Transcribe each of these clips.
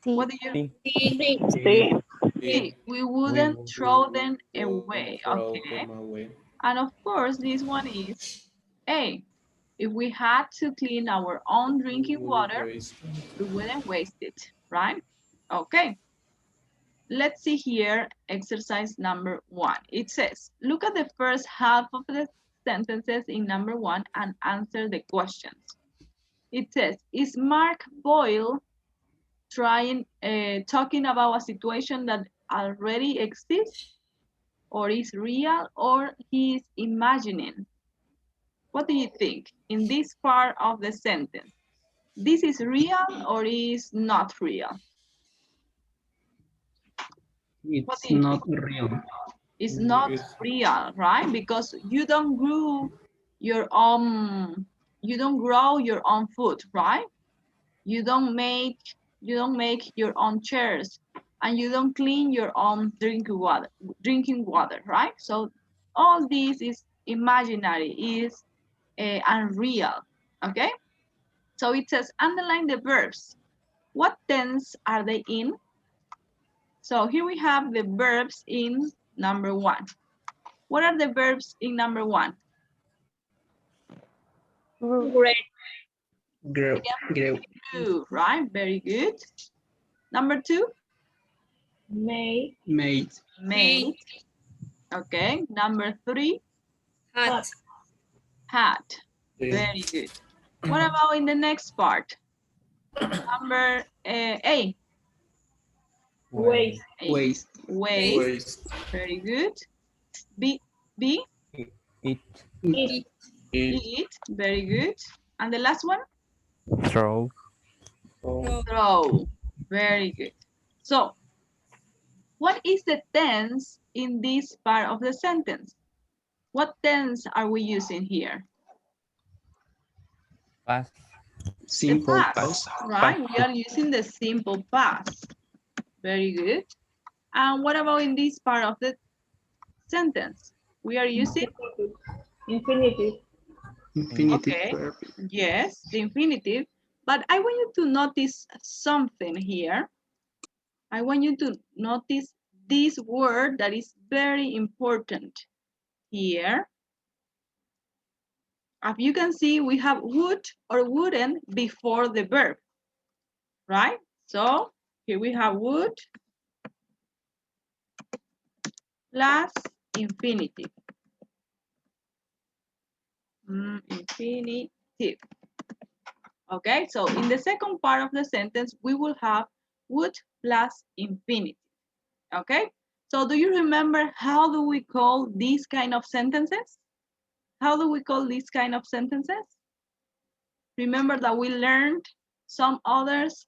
What do you Sí. see? We wouldn't throw them away. Okay. And of course, this one is A. If we had to clean our own drinking water, we wouldn't waste it, right? Okay. Let's see here, exercise number 1. It says, look at the first half of the sentences in number 1 and answer the questions. It says, is Mark Boyle talking about a situation that already exists, or is real, or he is imagining? What do you think in this part of the sentence? This is real or is not real? What It's do you not think? real. It's not real, right? Because you don't grow your own, food, right? You don't make your own chairs, and you don't clean your own drinking water, right? So all this is imaginary, is unreal. Okay, so it says underline the verbs. What tense are they in? So here we have the verbs in number 1. What are the verbs in number 1? Great. Grow. Grow. Do, right? Very good. Number 2? Made. Made. Made. Okay. Number 3? Hat. Had. Very good. What about in the next part? Number A. Waste. Waste. Waste. Very good. B. B. Eat. Eat. Eat. Very good. And the last one? Throw. Throw. Very good. So, what is the tense in this part of the sentence? What tense are we using here? Past. Simple The past. right? We are using the simple past. Very good. And what about in this part of the sentence? We are using? Infinitive. Infinitive Okay. verb. Yes, the infinitive. But I want you to notice something here. I want you to notice this word that is very important here. As you can see, we have would or wouldn't before the verb, right? So here we have would plus infinitive. Infinitive. Okay, so in the second part of the sentence, we will have would plus infinitive. Okay, so do you remember how do we call these kind of sentences? How do we call these kind of sentences? Remember that we learned some others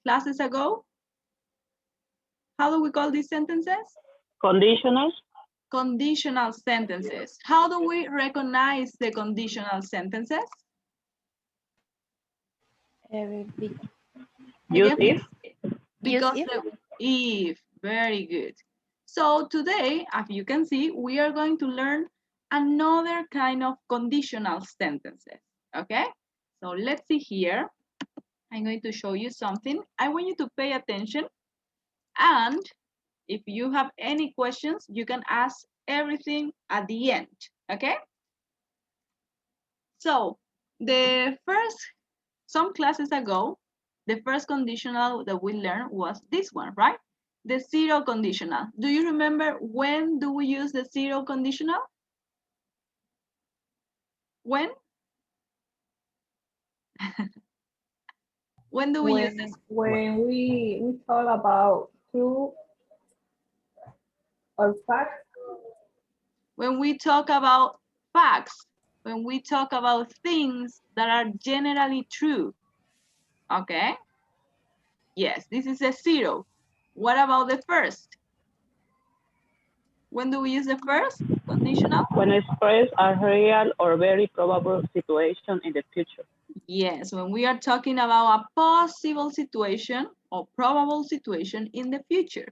classes ago? How do we call these sentences? Conditional. Conditional sentences. How do we recognize the conditional sentences? Use if. Because the if, very good. So today, as you can see, we are going to learn another kind of conditional sentences, okay? So let's see here. I'm going to show you something. I want you to pay attention, and if you have any questions, you can ask everything at the end, okay? So some classes ago, the first conditional that we learned was this one, right? The zero conditional. Do you remember when do we use the zero conditional? When? When do we use this? When we talk about true or fact. When we talk about facts, when we talk about things that are generally true, okay? Yes, this is a zero. What about the first? When do we use the first conditional? When express a real or very probable situation in the future. Yes, when we are talking about a possible situation or probable situation in the future.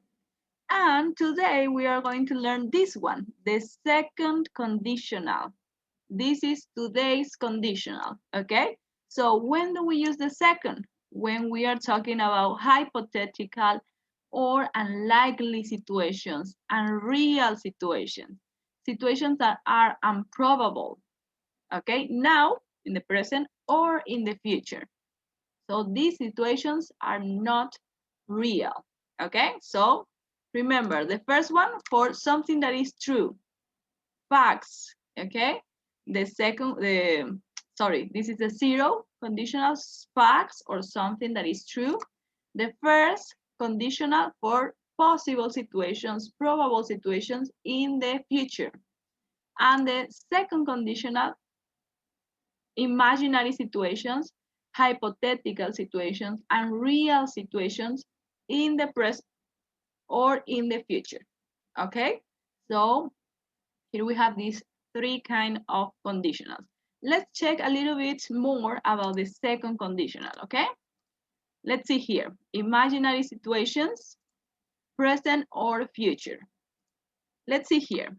And today we are going to learn this one, the second conditional. This is today's conditional, okay? So when do we use the second? when we are talking about hypothetical or unlikely situations and real situations, situations that are improbable, okay, now, in the present, or in the future. So these situations are not real, okay? So remember, the first one for something that is true, facts, okay? The second, this is a zero, conditional, facts or something that is true. The first conditional for possible situations, probable situations in the future. And the second conditional, imaginary situations, hypothetical situations, and real situations in the present or in the future. Okay? So here we have these three kind of conditionals. Let's check a little bit more about the second conditional, okay? Let's see here. Imaginary situations, present or future. Let's see here.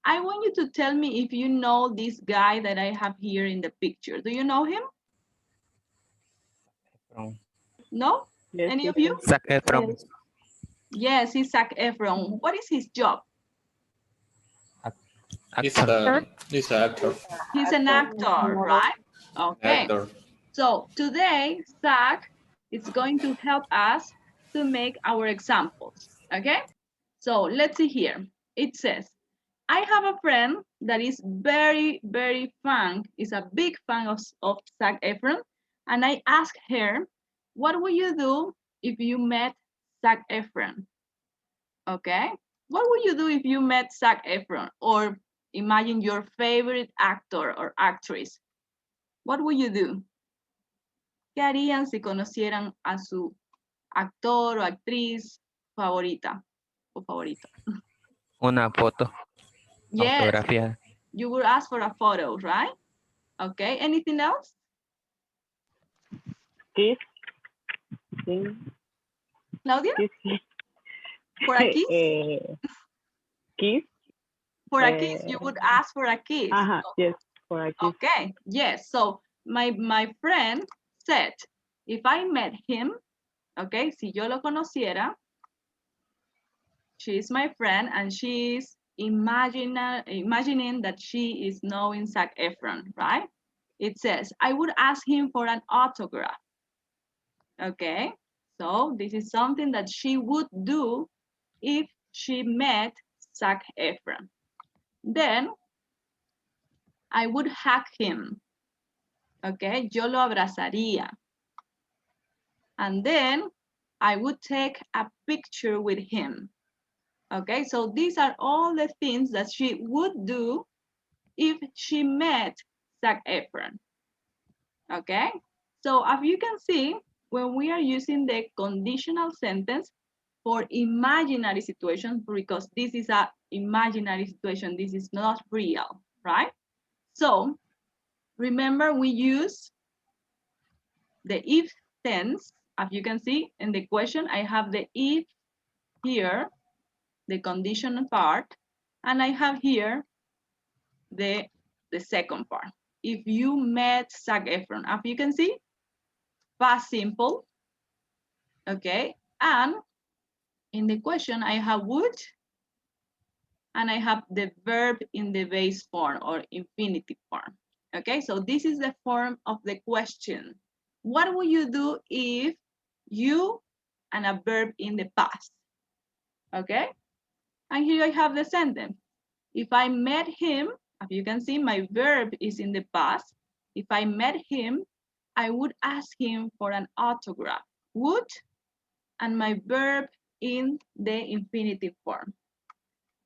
I want you to tell me if you know this guy that I have here in the picture. Do you know him? Efron. No? Yes, Any of you? teacher. Zac Efron. Yes, he's Zac Efron. What is his job? Actor. He's an actor. He's an actor, right? Okay. Actor. So today, Zach is going to help us to make our examples, okay? So let's see here. It says, I have a friend that is very, very fan, is a big fan of Zac Efron, and I asked her, what would you do if you met Zac Efron? Okay? What would you do if you met Zac Efron? Or imagine your favorite actor or actress. What would you do? ¿Qué harían si conocieran a su actor o actriz favorita o favorito? Una foto. Yes, Autografía. you would ask for a photo, right? Okay, anything else? Kiss. Sí. Claudia, Kiss. for a kiss? Kiss. For a kiss, you would ask for a kiss. Yes, for a kiss. Okay, yes. So my friend said, if I met him, okay, si yo lo conociera, she's my friend and she's imagining that she is knowing Zac Efron, right? It says, I would ask him for an autograph. Okay, so this is something that she would do if she met Zac Efron. Then I would hug him. Okay, yo lo abrazaría. And then I would take a picture with him. Okay, so these are all the things that she would do if she met Zac Efron. Okay, so as you can see, when we are using the conditional sentence for imaginary situations, because this is an imaginary situation, this is not real, right? So remember, we use the if tense. As you can see in the question, I have the if here, the conditional part, and I have here the second part. If you met Zac Efron, as you can see, past simple, okay? And in the question, I have would, and I have the verb in the base form or infinitive form, okay? So this is the form of the question. What would you do if you and a verb in the past, okay? And here I have the sentence. If I met him, as you can see, my verb is in the past. If I met him, I would ask him for an autograph. Would, and my verb in the infinitive form.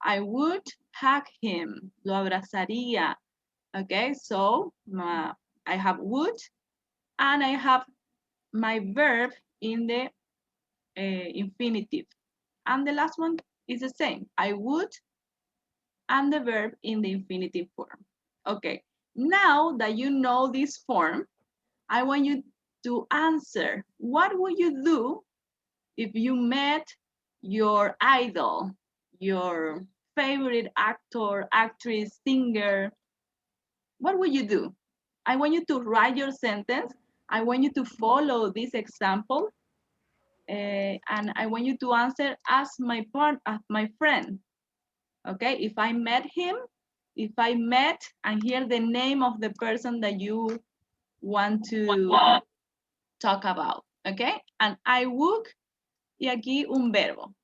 I would hug him. Lo abrazaría. Okay, so I have would, and I have my verb in the infinitive. And the last one is the same. I would, and the verb in the infinitive form. Okay, now that you know this form, I want you to answer, what would you do if you met your idol, your favorite actor, actress, singer? What would you do? I want you to write your sentence I want you to follow this example, and I want you to answer as my friend. Okay, if I met him, if I met, and here the name of the person that you want to talk about. Okay, and I would, y aquí un verbo.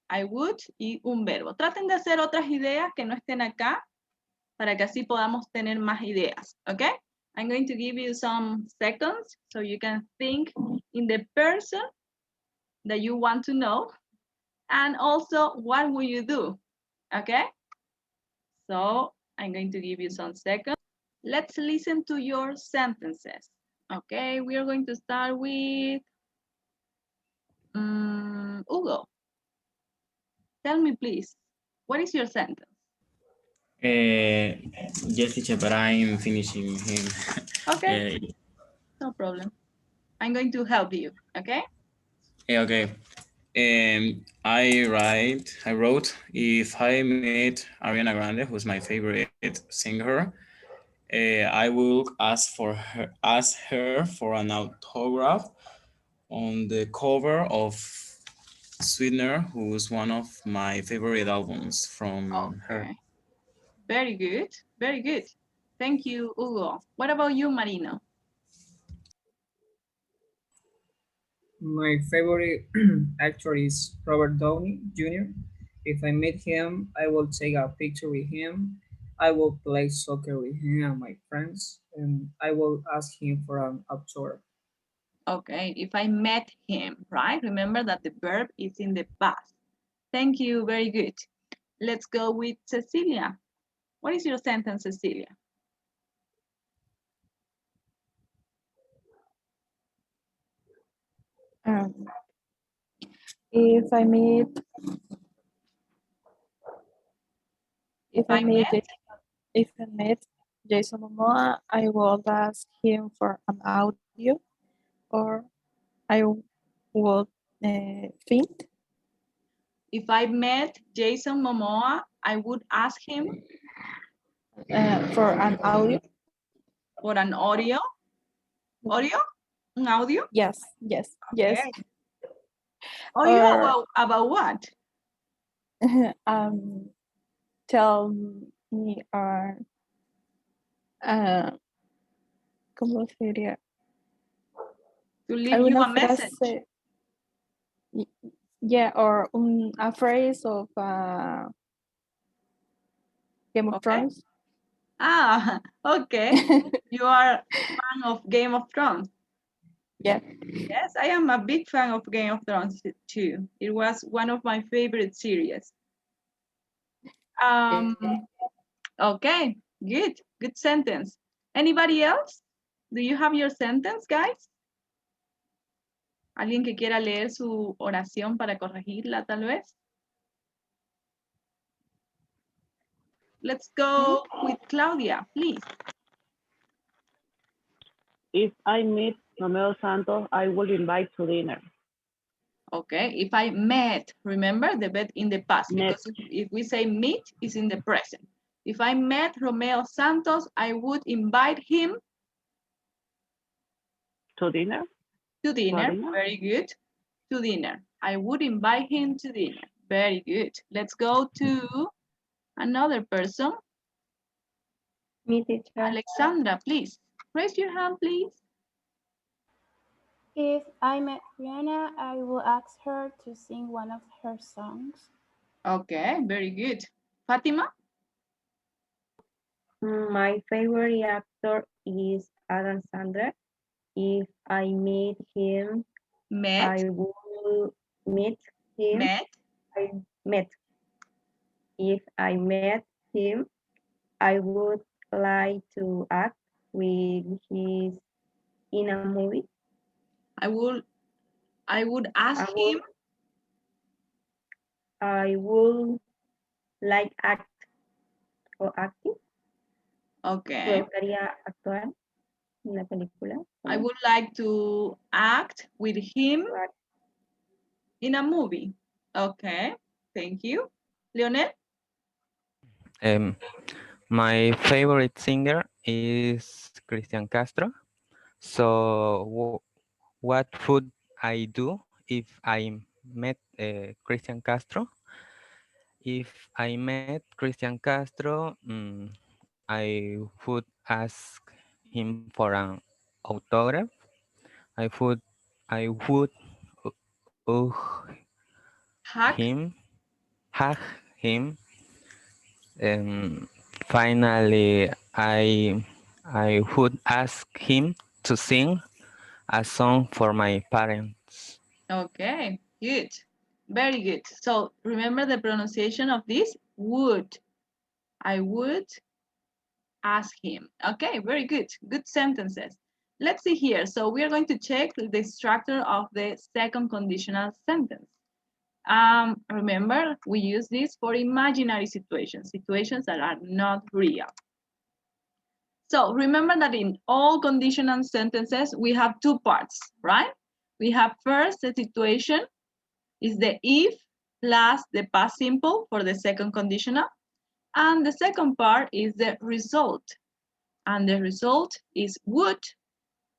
I would y un verbo. Traten de hacer otras ideas que no estén acá para que así podamos tener más ideas. Okay, I'm going to give you some seconds so you can think in the person that you want to know, and also what will you do. Okay, so I'm going to give you some seconds. Let's listen to your sentences. Okay, we are going to start with Hugo. Tell me, please, what is your sentence? Yes, teacher, but I'm finishing him. Okay, no problem. I'm going to help you, okay? Okay. I wrote, if I meet Ariana Grande, who's my favorite singer, I will ask her for an autograph on the cover of Sweetener, who's one of my favorite albums from her. Okay, very good, very good. Thank you, Hugo. What about you, Marino? My favorite actor is Robert Downey Jr. If I meet him, I will take a picture with him. I will play soccer with him and my friends, and I will ask him for an autograph. Okay, if I met him, right? Remember that the verb is in the past. Thank you, very good. Let's go with Cecilia. What is your sentence, Cecilia? Um, if I meet, if I meet, if I meet Jason Momoa, I will ask him for an audio, or I will think If I met Jason Momoa, I would ask him for an audio. for an audio. Audio? An audio? Yes, yes, yes. Okay. Audio Or about what? um, tell me ¿cómo sería? To leave you Alguna a message. frase, yeah, or a phrase of Game of Okay. Thrones. Ah, okay. You are a fan of Game of Thrones. Yeah. Yes, I am a big fan of Game of Thrones too. It was one of my favorite series. Okay, good sentence. Anybody else? Do you have your sentence, guys? ¿Alguien que quiera leer su oración para corregirla, tal vez? Let's go with Claudia, please. If I meet Romeo Santos, I will invite to dinner. Okay, if I met, remember the bet in the past, Met. because if we say meet, it's in the present. If I met Romeo Santos, I would invite him To dinner? to dinner. dinner? Very good. To dinner. I would invite him to dinner. Very good. Let's go to another person. Me, teacher. Alexandra, please. Raise your hand, please. If I met Rihanna, I will ask her to sing one of her songs. Okay, very good. Fatima? My favorite actor is Adam Sandler. If I meet him, Met. I will meet him. Met. I met. If I met him, I would like to act with his in a movie. I would ask him. I would like act o acting. Okay. Me gustaría actuar en una película. I would like to act with him in a movie. Okay, thank you. Leonel? My favorite singer is Cristian Castro. So what would I do if I met Christian Castro? If I met Christian Castro, I would ask him for an autograph. I would I would hug Hack. him, hug him. And finally, I would ask him to sing a song for my parents. Okay, good. Very good. So remember the pronunciation of this? Would. I would ask him. Okay, very good. Good sentences. Let's see here. So we are going to check the structure of the second conditional sentence. Remember, we use this for imaginary situations, situations that are not real. So remember that in all conditional sentences, we have two parts, right? We have first the situation is the if plus the past simple for the second conditional. And the second part is the result. And the result is would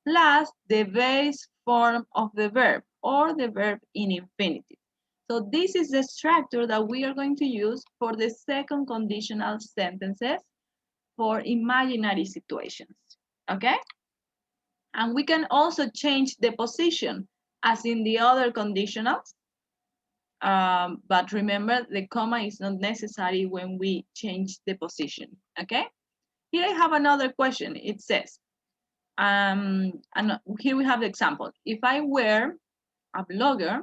plus the base form of the verb or the verb in infinitive. So this is the structure that we are going to use for the second conditional sentences for imaginary situations, okay? And we can also change the position as in the other conditionals, but remember the comma is not necessary when we change the position, okay? Here I have another question. It says, and here we have the example. If I were a blogger,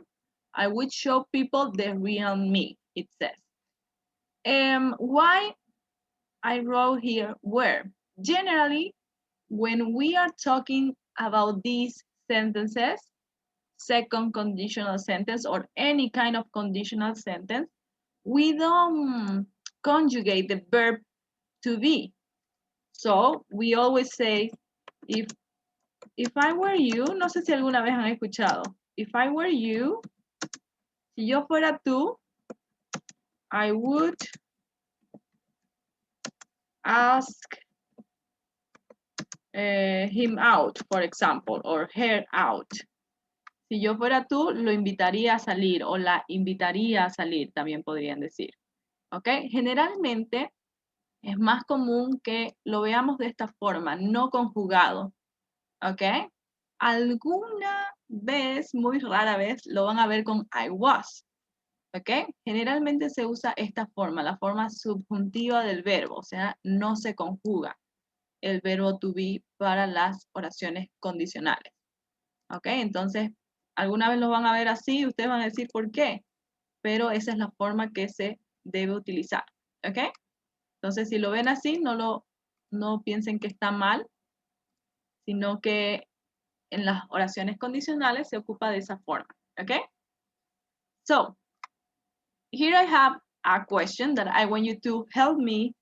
I would show people the real me, it says. Why I wrote here were? Generally, when we are talking about these sentences, second conditional sentence or any kind of conditional sentence, we don't conjugate the verb to be. So we always say, if I were you, no sé si alguna vez han escuchado, if I were you, si yo fuera tú, I would ask him out, for example, or her out. Si yo fuera tú, lo invitaría a salir o la invitaría a salir, también podrían decir. ¿Ok? Generalmente es más común que lo veamos de esta forma, no conjugado. ¿Ok? Alguna vez, muy rara vez, lo van a ver con I was. ¿Ok? Generalmente se usa esta forma, la forma subjuntiva del verbo, o sea, no se conjuga el verbo to be para las oraciones condicionales. ¿Ok? Entonces, alguna vez lo van a ver así y ustedes van a decir por qué, pero esa es la forma que se debe utilizar. ¿Ok? Entonces, si lo ven así, no piensen que está mal, sino que en las oraciones condicionales se ocupa de esa forma. ¿Ok? So, here I have a question that I want you to help me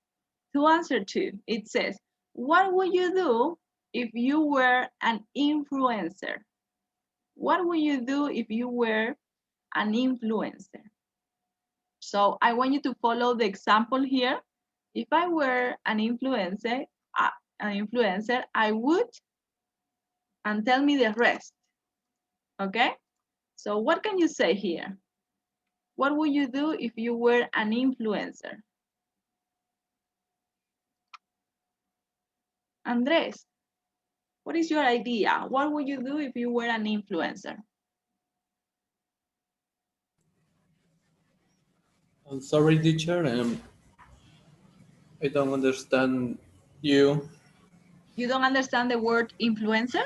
to answer to. It says, what would you do if you were an influencer? What would you do if you were an influencer? So I want you to follow the example here. If I were an influencer, I would, and tell me the rest. Okay? So what can you say here? What would you do if you were an influencer? Andres, what is your idea? What would you do if you were an influencer? I'm sorry, teacher. I don't understand you. You don't understand the word influencer?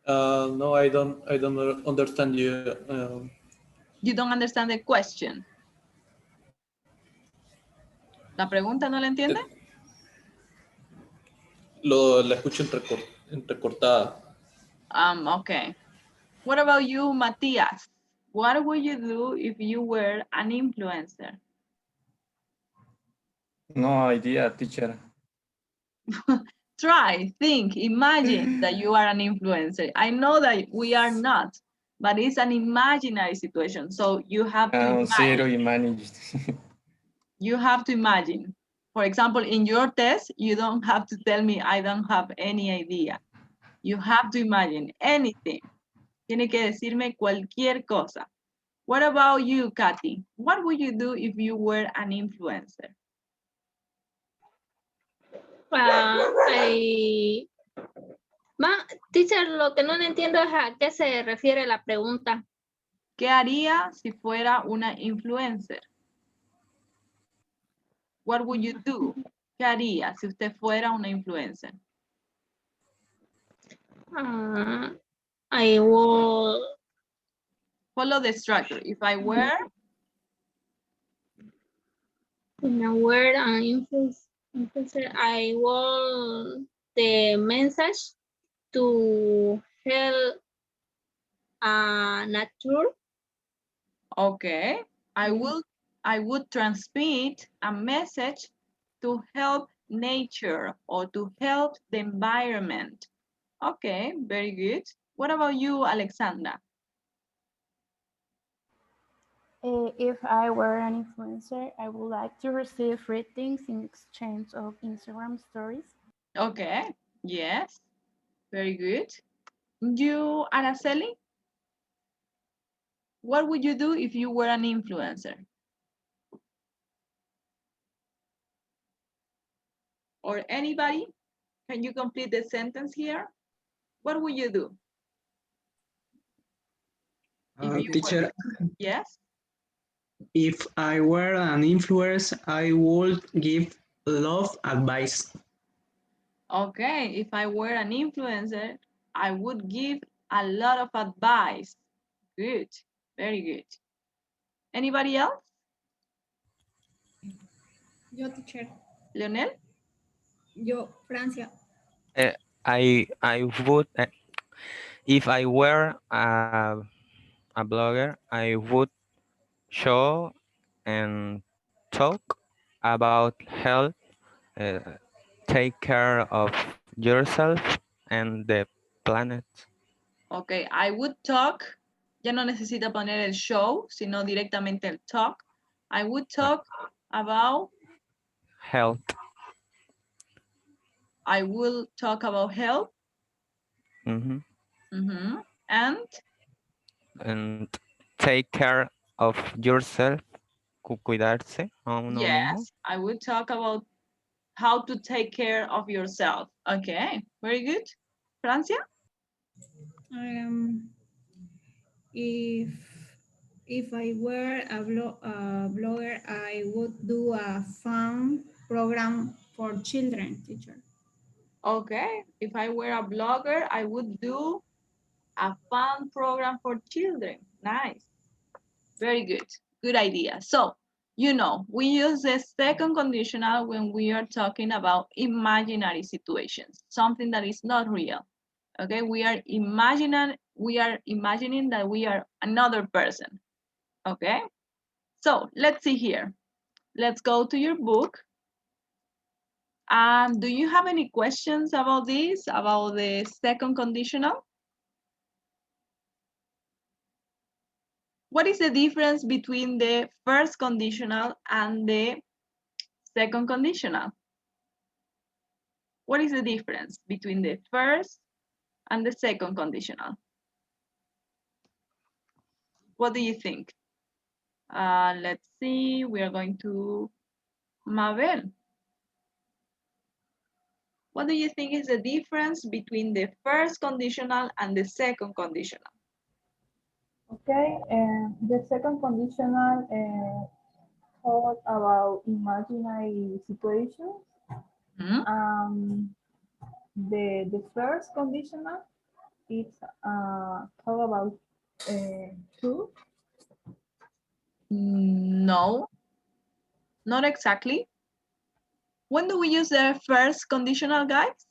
No, I don't. I don't understand you. You don't understand the question. ¿La pregunta no la entiende? La escucho entrecortada. Okay. What about you, Matias? What would you do if you were an influencer? No idea, teacher. Try, think, imagine that you are an influencer. I know that we are not, but it's an imaginary situation. So you have to imagine. Zero managed. You have to imagine. For example, in your test, you don't have to tell me I don't have any idea. You have to imagine anything. Tiene que decirme cualquier cosa. What about you, Kathy? What would you do if you were an influencer? Teacher, lo que no entiendo es a qué se refiere la pregunta. ¿Qué haría si fuera una influencer? What would you do? ¿Qué haría si usted fuera una influencer? I will Follow the structure. If I were, an influencer, I want the message to help nature. okay, I would transmit a message to help nature or to help the environment. Okay, very good. What about you, Alexandra? If I were an influencer, I would like to receive ratings in exchange of Instagram stories. Okay, yes, very good. You, Araceli? What would you do if you were an influencer? Or anybody? Can you complete the sentence here? What would you do? If you Teacher, yes? if I were an influencer, I would give love advice. Okay, if I were an influencer, I would give a lot of advice. Good, very good. Anybody else? Yo, teacher. Leonel? Yo, Francia. I would, if I were a blogger, I would show and talk about health, uh, take care of yourself and the planet. Okay, I would talk. Ya no necesita poner el show, sino directamente el talk. I would talk about. Health. I will talk about health. Mm-hmm. Mm-hmm. And take care of yourself. Cuidarse a uno mismo. Yes, I would talk about how to take care of yourself. Okay, very good. Francia? If I were a blogger, I would do a fun program for children, teacher. Okay, if I were a blogger, I would do a fun program for children. Nice. Very good. Good idea. So, we use the second conditional when we are talking about imaginary situations, something that is not real. Okay, we are imagining that we are another person. Okay? So, let's see here. Let's go to your book. Do you have any questions about this, about the second conditional? What is the difference between the first conditional and the second conditional? What is the difference between the first and the second conditional? What do you think? Let's see, we are going to Mabel. What do you think is the difference between the first conditional and the second conditional? Okay, the second conditional talk about imaginary situations. The first conditional is talk about truth. No, not exactly. When do we use the first conditional, guys?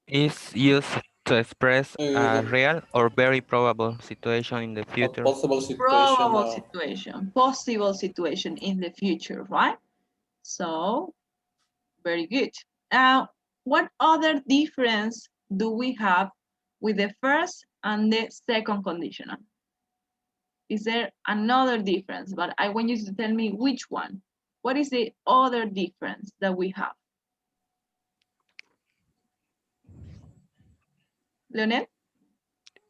Is used to express a real or very probable situation in the future. Possible situation. Probable situation, possible situation in the future, right? So, very good. What other difference do we have with the first and the second conditional? Is there another difference? But I want you to tell me which one. What is the other difference that we have? Leonel?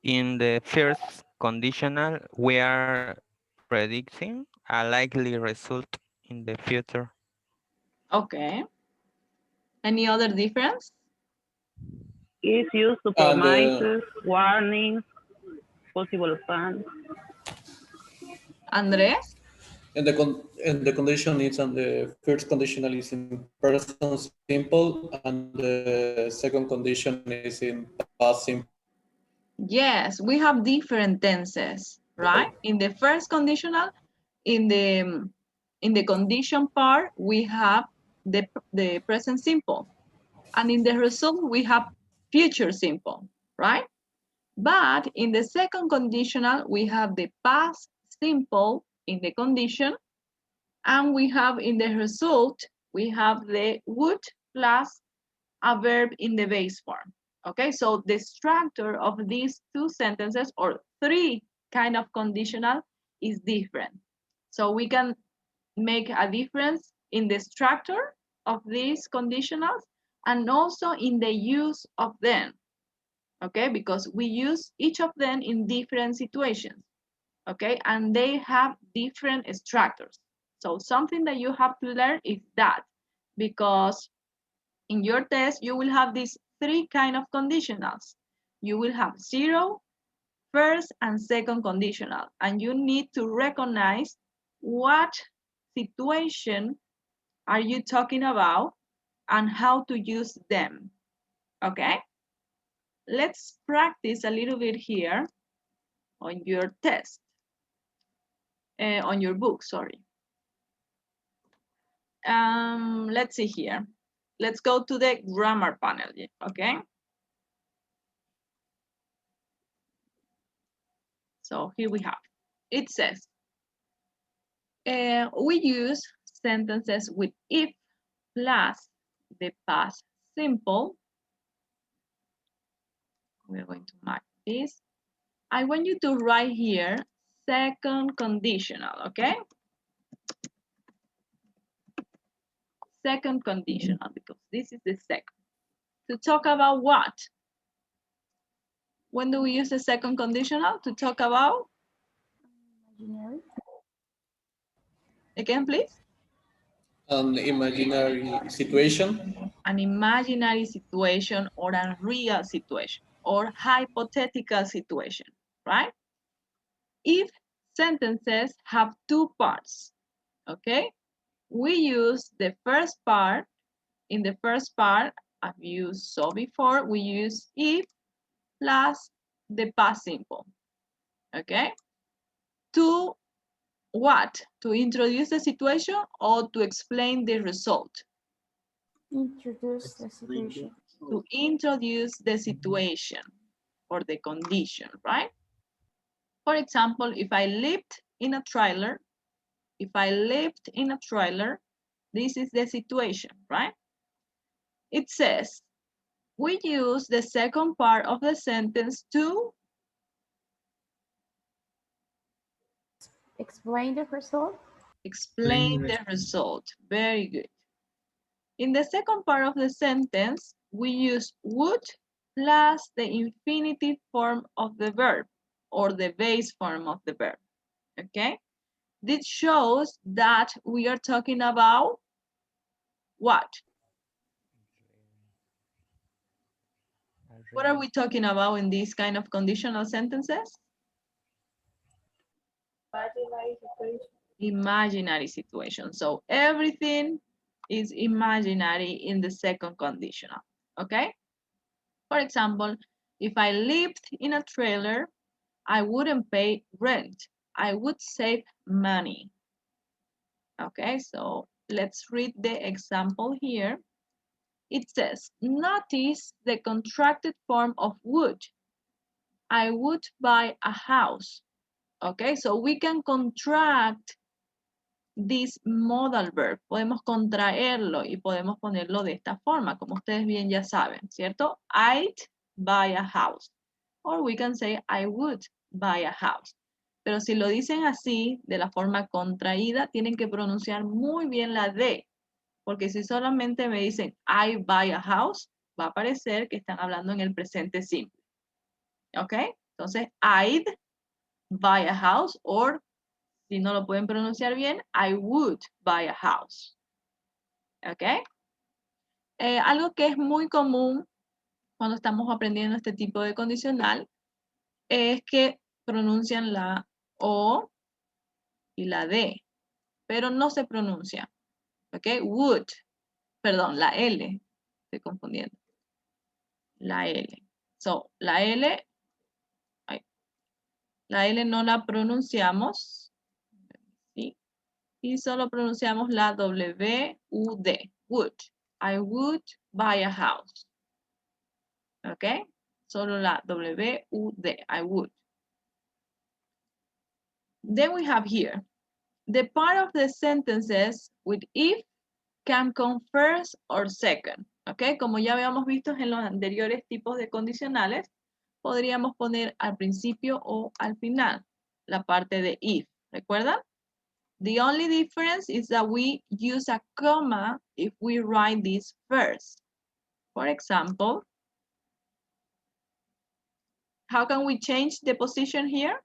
In the first conditional, we are predicting a likely result in the future. Okay. Any other difference? Is used to And promises, warnings, possible fun. Andres? and the condition is and the first conditional is in present simple and the second condition is in past simple. Yes, we have different tenses, right? In the first conditional, in the condition part, we have the present simple. And in the result, we have future simple, right? But in the second conditional, we have the past simple in the condition, and we have in the result, we have the would plus a verb in the base form. Okay, so the structure of these two sentences or three kind of conditional is different. So we can make a difference in the structure of these conditionals and also in the use of them. Okay, because we use each of them in different situations. Okay, and they have different structures. So something that you have to learn is that, because in your test, you will have these three kind of conditionals. You will have zero, first, and second conditional, and you need to recognize what situation are you talking about and how to use them, okay? Let's practice a little bit here on your test, on your book, sorry. Let's see here. Let's go to the grammar panel, okay? So here we have, it says, we use sentences with if plus the past simple. We're going to mark this. I want you to write here second conditional, okay? Second conditional, because this is the second. To talk about what? When do we use the second conditional? To talk about? Imaginary. Again, please. An imaginary situation. An imaginary situation or a real situation or hypothetical situation, right? If sentences have two parts, okay? We use the first part. In the first part, as you saw before, we use if plus the past simple, okay? To what? To introduce the situation or to explain the result? Introduce the situation. To introduce the situation or the condition, right? For example, if I lived in a trailer, this is the situation, right? It says, we use the second part of the sentence to Explain the result. explain the result. Very good. In the second part of the sentence, we use would plus the infinitive form of the verb or the base form of the verb, okay? This shows that we are talking about what? What are we talking about in these kind of conditional sentences? Imaginary situation. Imaginary situation. So everything is imaginary in the second conditional, okay? For example, if I lived in a trailer, I wouldn't pay rent. I would save money. Okay, so let's read the example here. It says, notice the contracted form of would. I would buy a house. Okay, so we can contract this modal verb. Podemos contraerlo y podemos ponerlo de esta forma, como ustedes bien ya saben, ¿cierto? I'd buy a house. Or we can say I would buy a house. Pero si lo dicen así, de la forma contraída, tienen que pronunciar muy bien la D. Porque si solamente me dicen I buy a house, va a parecer que están hablando en el presente simple. ¿Ok? Entonces, I'd buy a house, or si no lo pueden pronunciar bien, I would buy a house. ¿Ok? Algo que es muy común cuando estamos aprendiendo este tipo de condicional es que pronuncian la O y la D, pero no se pronuncia. ¿Ok? Would, perdón, la L, estoy confundiendo. La L. So, ay, la L no la pronunciamos, ¿sí? Y solo pronunciamos la W-U-D, would. I would buy a house. ¿Ok? Solo la W-U-D, I would. Then we have here, the part of the sentences with if can come first or second. ¿Ok? Como ya habíamos visto en los anteriores tipos de condicionales, podríamos poner al principio o al final la parte de if. ¿Recuerdan? The only difference is that we use a comma if we write this first. For example, how can we change the position here?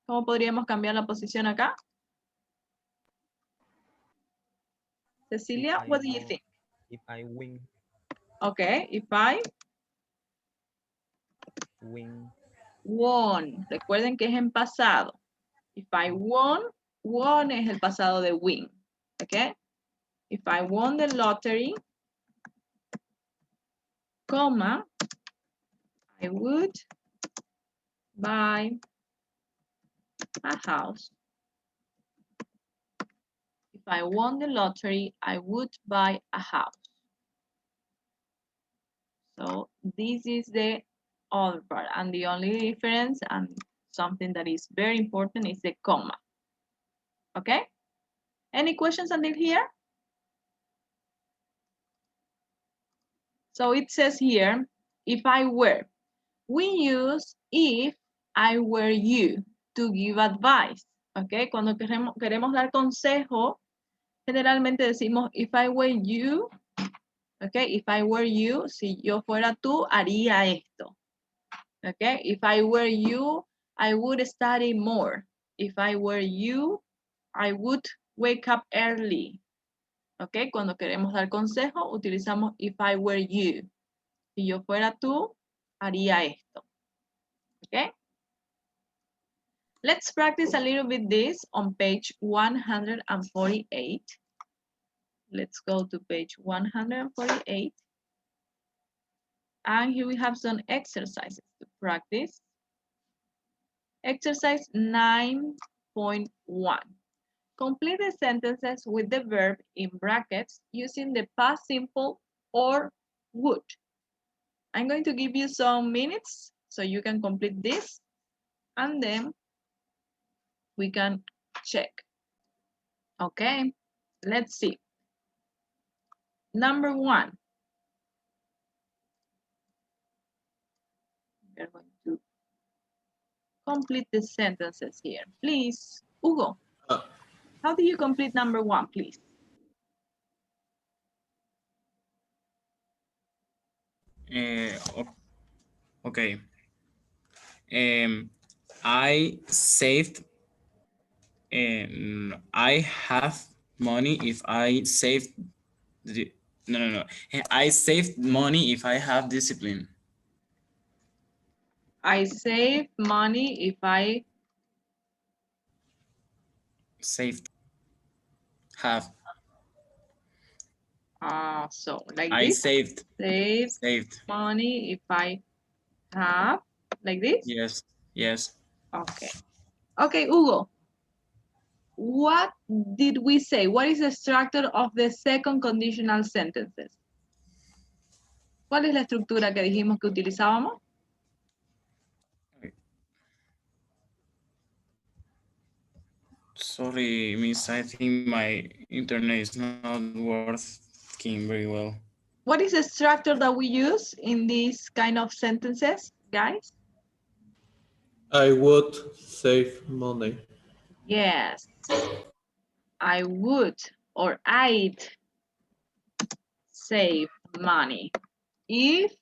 ¿Cómo podríamos cambiar la posición acá? Cecilia, what do you think? If I win, Okay, if I win, won. Recuerden que es en pasado. If I won, won es el pasado de win. Okay? If I won the lottery, comma, I would buy a house. If I won the lottery, I would buy a house. So this is the other part. And the only difference, and something that is very important, is the comma. Okay? Any questions until here? So it says here, if I were. We use if I were you to give advice. Okay? Cuando queremos dar consejo, generalmente decimos if I were you. Okay? If I were you, si yo fuera tú, haría esto. Okay? If I were you, I would study more. If I were you, I would wake up early. Okay? Cuando queremos dar consejo, utilizamos if I were you. Si yo fuera tú, haría esto. Okay? Let's practice a little bit this on page 148. Let's go to page 148. And here we have some exercises to practice. Exercise 9.1. Complete the sentences with the verb in brackets using the past simple or would. I'm going to give you some minutes so you can complete this, and then we can check. Okay, let's see. Number 1. We're going to complete the sentences here. Please, Hugo, how do you complete number 1, please? Okay. I saved. I have money if I saved. No. I saved money if I have discipline. I save money if I Saved. Have. So like I this. saved. Saved money if I have, like this? Yes. Okay. Okay, Hugo. What did we say? What is the structure of the second conditional sentences? ¿Cuál es la estructura que dijimos que utilizábamos? Sorry, Miss, I think my internet is not working very well. What is the structure that we use in these kind of sentences, guys? I would save money. Yes. I would or I'd save money if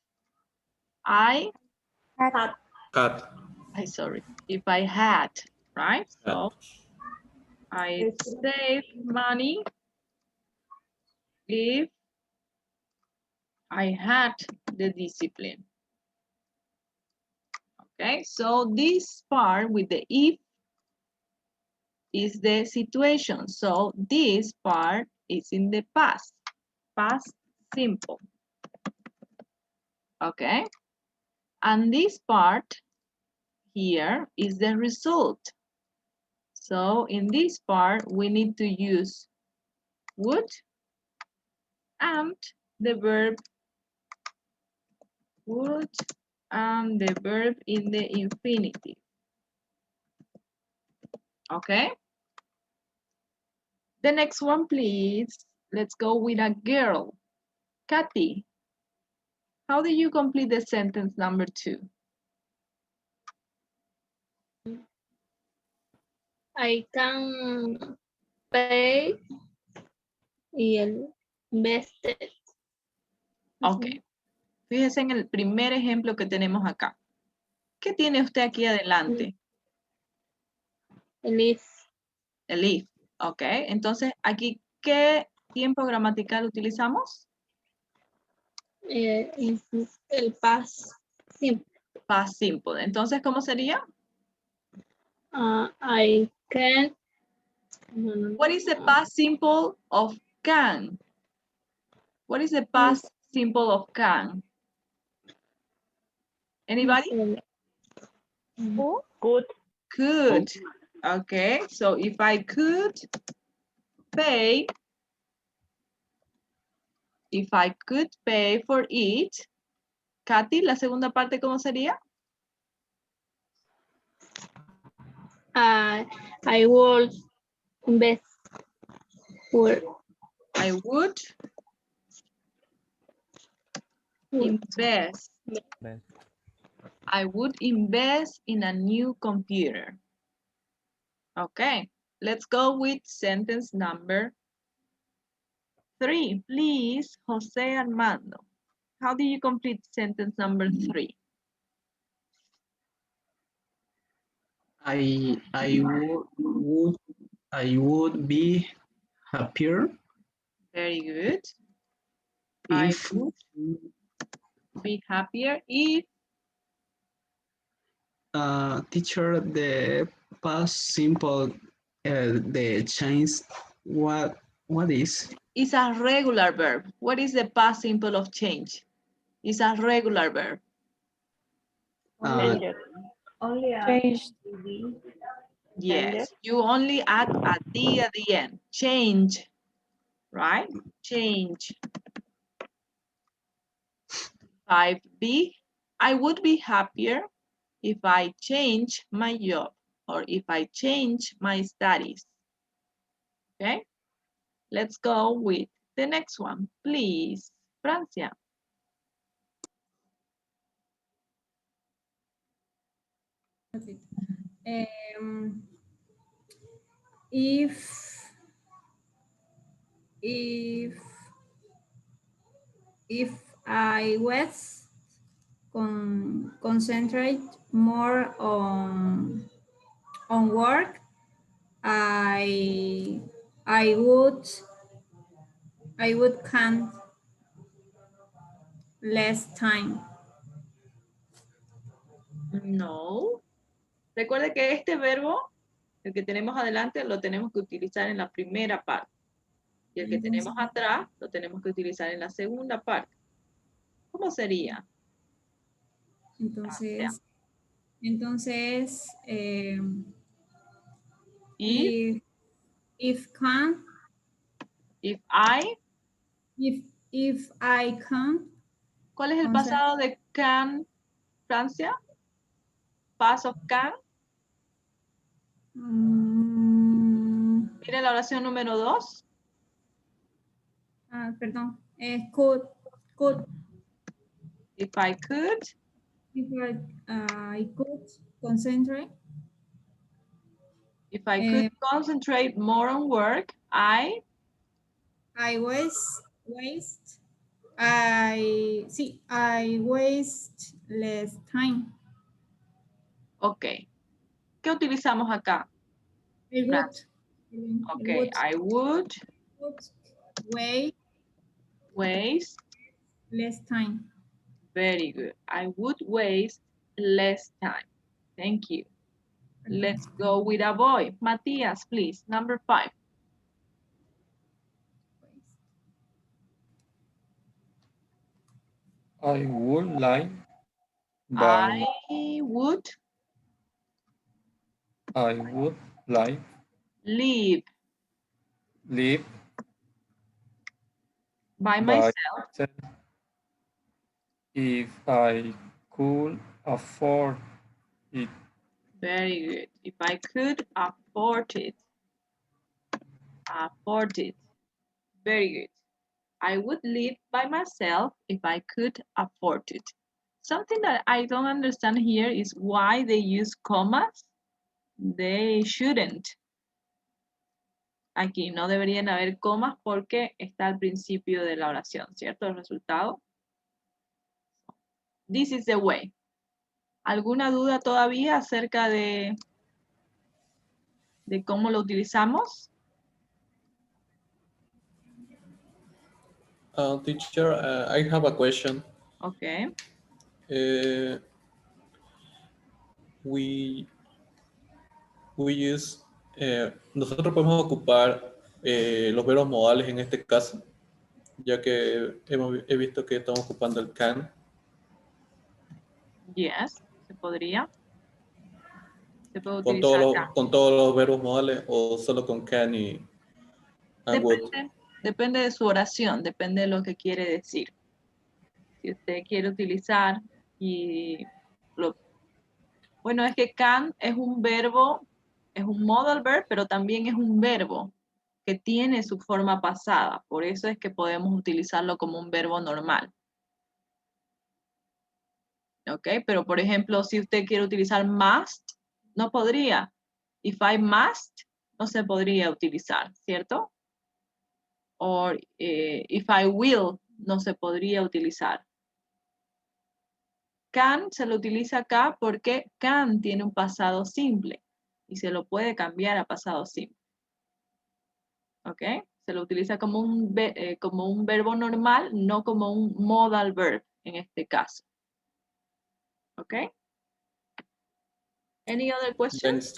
I Had. sorry. If I had, right? Had. So I save money if I had the discipline. Okay, so this part with the if is the situation. So this part is in the past simple. Okay, and this part here is the result. So in this part, we need to use would and the verb would and the verb in the infinitive. Okay? The next one, please. Let's go with a girl. Kathy, how do you complete the sentence number 2? I can pay y el invested. Ok. Fíjese en el primer ejemplo que tenemos acá. ¿Qué tiene usted aquí adelante? El if. El if. Ok. Entonces, aquí, ¿qué tiempo gramatical utilizamos? El past simple. Past simple. Entonces, ¿cómo sería? I can. What is the past simple of can? What is the past simple of can? Anybody? Could. Could. Okay, so if I could pay, for it, Katy, la segunda parte, ¿cómo sería? I would invest for. I would invest. I would invest in a new computer. Okay, let's go with sentence number 3. Please, Jose Armando. How do you complete sentence number 3? I would be happier Very good. if I would be happier if teacher the past simple the change what is is a regular verb. What is the past simple of change? It's a regular verb. Only changed. Yes, you only add a D at the end. Change, right? Change. 5B, I would be happier if I change my job or if I change my studies. Okay, let's go with the next one, please. Francia. Okay. If I was concentrate more on work, I would can less time. No. Recuerde que este verbo, el que tenemos adelante, lo tenemos que utilizar en la primera parte. Y el que tenemos atrás, lo tenemos que utilizar en la segunda parte. ¿Cómo sería? Entonces, if can, if I, if I can. ¿Cuál es el pasado de can, Francia? Past of can. Mire la oración número 2. Perdón, could. If I could. If I could concentrate. If I could concentrate more on work, I I waste less time. Ok. ¿Qué utilizamos acá? I would. Ok, I would waste. Less time. Very good. I would waste less time. Thank you. Let's go with a boy. Matthias, please. Number 5. I would like I would like live live by by myself. myself if I could afford it. Very good. If I could afford it. Afford it. Very good. I would live by myself if I could afford it. Something that I don't understand here is why they use commas. They shouldn't. Aquí no deberían haber comas porque está al principio de la oración, ¿cierto? El resultado. This is the way. ¿Alguna duda todavía acerca de cómo lo utilizamos? Teacher, I have a question. Okay. We use, nosotros podemos ocupar los verbos modales en este caso, ya que he visto que estamos ocupando el can. Yes, se podría. Se puede Con utilizar can. con todos los verbos modales o solo con can y would. Depende de su oración, depende de lo que quiere decir. Si usted quiere utilizar bueno, es que can es un verbo, es un modal verb, pero también es un verbo que tiene su forma pasada. Por eso es que podemos utilizarlo como un verbo normal. ¿Ok? Pero, por ejemplo, si usted quiere utilizar must, no podría. If I must, no se podría utilizar, ¿cierto? O if I will, no se podría utilizar. Can se lo utiliza acá porque can tiene un pasado simple y se lo puede cambiar a pasado simple. ¿Ok? Se lo utiliza como un verbo normal, no como un modal verb en este caso. ¿Ok? Any other questions?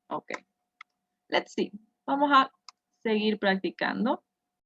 Ok. Let's see. Vamos a seguir practicando.